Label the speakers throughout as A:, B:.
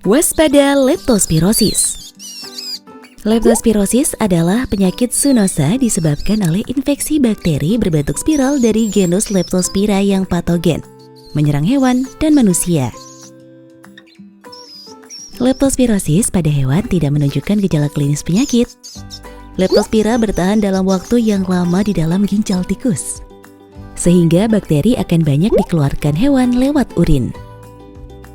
A: Waspada leptospirosis. Leptospirosis adalah penyakit zoonosa disebabkan oleh infeksi bakteri berbentuk spiral dari genus Leptospira yang patogen, menyerang hewan dan manusia. Leptospirosis pada hewan tidak menunjukkan gejala klinis penyakit. Leptospira bertahan dalam waktu yang lama di dalam ginjal tikus, sehingga bakteri akan banyak dikeluarkan hewan lewat urin.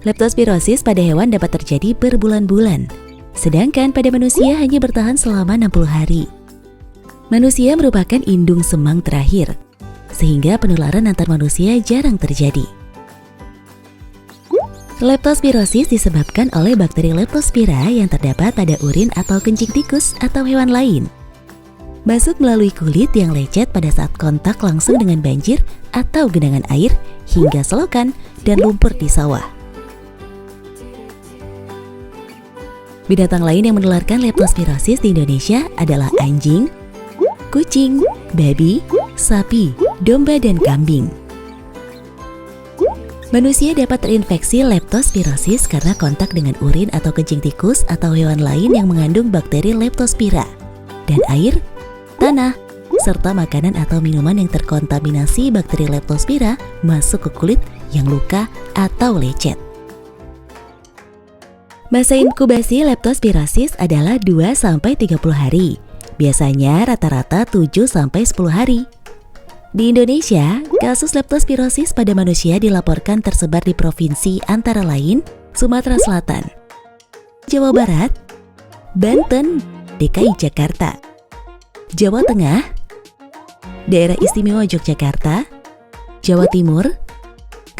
A: Leptospirosis pada hewan dapat terjadi berbulan-bulan, sedangkan pada manusia hanya bertahan selama 60 hari. Manusia merupakan indung semang terakhir, sehingga penularan antar manusia jarang terjadi. Leptospirosis disebabkan oleh bakteri Leptospira yang terdapat pada urin atau kencing tikus atau hewan lain. Masuk melalui kulit yang lecet pada saat kontak langsung dengan banjir atau genangan air hingga selokan dan lumpur di sawah. Binatang lain yang menularkan leptospirosis di Indonesia adalah anjing, kucing, babi, sapi, domba, dan kambing. Manusia dapat terinfeksi leptospirosis karena kontak dengan urin atau kencing tikus atau hewan lain yang mengandung bakteri Leptospira, dan air, tanah, serta makanan atau minuman yang terkontaminasi bakteri Leptospira masuk ke kulit yang luka atau lecet. Masa inkubasi leptospirosis adalah 2-30 hari, biasanya rata-rata 7-10 hari. Di Indonesia, kasus leptospirosis pada manusia dilaporkan tersebar di provinsi antara lain Sumatera Selatan, Jawa Barat, Banten, DKI Jakarta, Jawa Tengah, Daerah Istimewa Yogyakarta, Jawa Timur,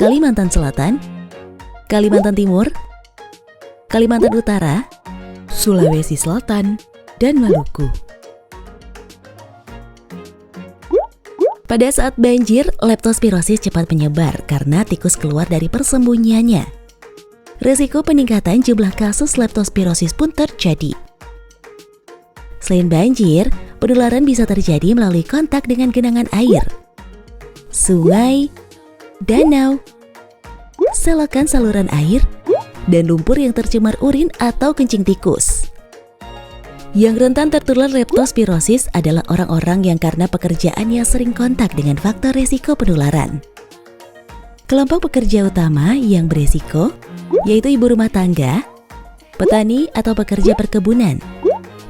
A: Kalimantan Selatan, Kalimantan Timur, Kalimantan Utara, Sulawesi Selatan, dan Maluku. Pada saat banjir, leptospirosis cepat menyebar karena tikus keluar dari persembunyiannya. Risiko peningkatan jumlah kasus leptospirosis pun terjadi. Selain banjir, penularan bisa terjadi melalui kontak dengan genangan air, sungai, danau, selokan saluran air, dan lumpur yang tercemar urin atau kencing tikus. Yang rentan tertular leptospirosis adalah orang-orang yang karena pekerjaannya sering kontak dengan faktor resiko penularan. Kelompok pekerja utama yang beresiko yaitu ibu rumah tangga, petani atau pekerja perkebunan,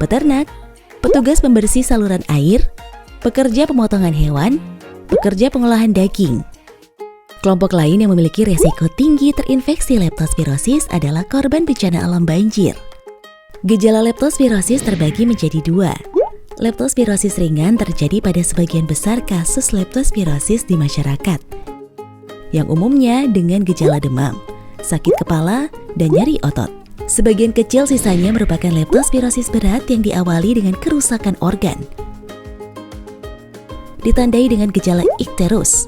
A: peternak, petugas pembersih saluran air, pekerja pemotongan hewan, pekerja pengolahan daging. Kelompok lain yang memiliki resiko tinggi terinfeksi leptospirosis adalah korban bencana alam banjir. Gejala leptospirosis terbagi menjadi 2. Leptospirosis ringan terjadi pada sebagian besar kasus leptospirosis di masyarakat, yang umumnya dengan gejala demam, sakit kepala, dan nyeri otot. Sebagian kecil sisanya merupakan leptospirosis berat yang diawali dengan kerusakan organ, ditandai dengan gejala ikterus,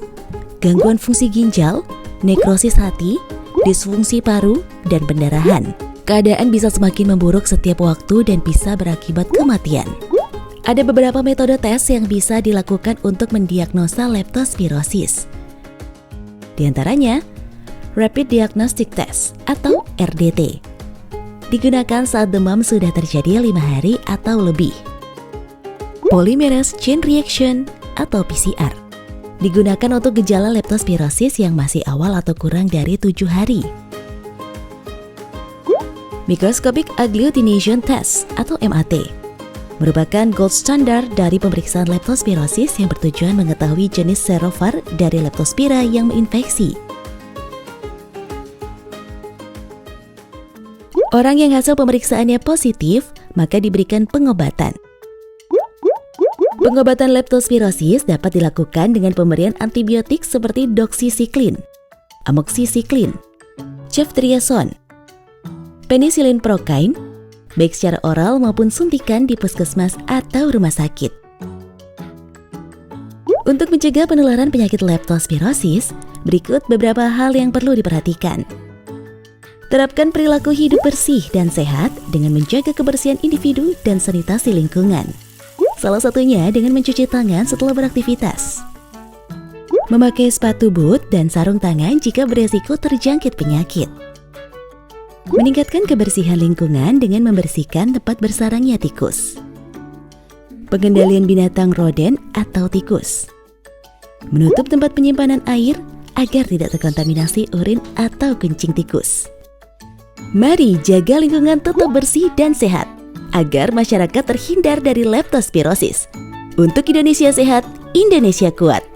A: gangguan fungsi ginjal, nekrosis hati, disfungsi paru, dan pendarahan. Keadaan bisa semakin memburuk setiap waktu dan bisa berakibat kematian. Ada beberapa metode tes yang bisa dilakukan untuk mendiagnosa leptospirosis. Di antaranya, Rapid Diagnostic Test atau RDT. Digunakan saat demam sudah terjadi 5 hari atau lebih. Polymerase Chain Reaction atau PCR. Digunakan untuk gejala leptospirosis yang masih awal atau kurang dari 7 hari. Microscopic Agglutination Test atau MAT merupakan gold standard dari pemeriksaan leptospirosis yang bertujuan mengetahui jenis serovar dari Leptospira yang menginfeksi. Orang yang hasil pemeriksaannya positif, maka diberikan pengobatan. Pengobatan leptospirosis dapat dilakukan dengan pemberian antibiotik seperti doxycycline, amoxicillin, ceftriaxone, penicillin procaine, baik secara oral maupun suntikan di puskesmas atau rumah sakit. Untuk mencegah penularan penyakit leptospirosis, berikut beberapa hal yang perlu diperhatikan. Terapkan perilaku hidup bersih dan sehat dengan menjaga kebersihan individu dan sanitasi lingkungan. Salah satunya dengan mencuci tangan setelah beraktivitas. Memakai sepatu boot dan sarung tangan jika beresiko terjangkit penyakit. Meningkatkan kebersihan lingkungan dengan membersihkan tempat bersarangnya tikus. Pengendalian binatang rodent atau tikus. Menutup tempat penyimpanan air agar tidak terkontaminasi urin atau kencing tikus. Mari jaga lingkungan tetap bersih dan sehat agar masyarakat terhindar dari leptospirosis. Untuk Indonesia sehat, Indonesia kuat.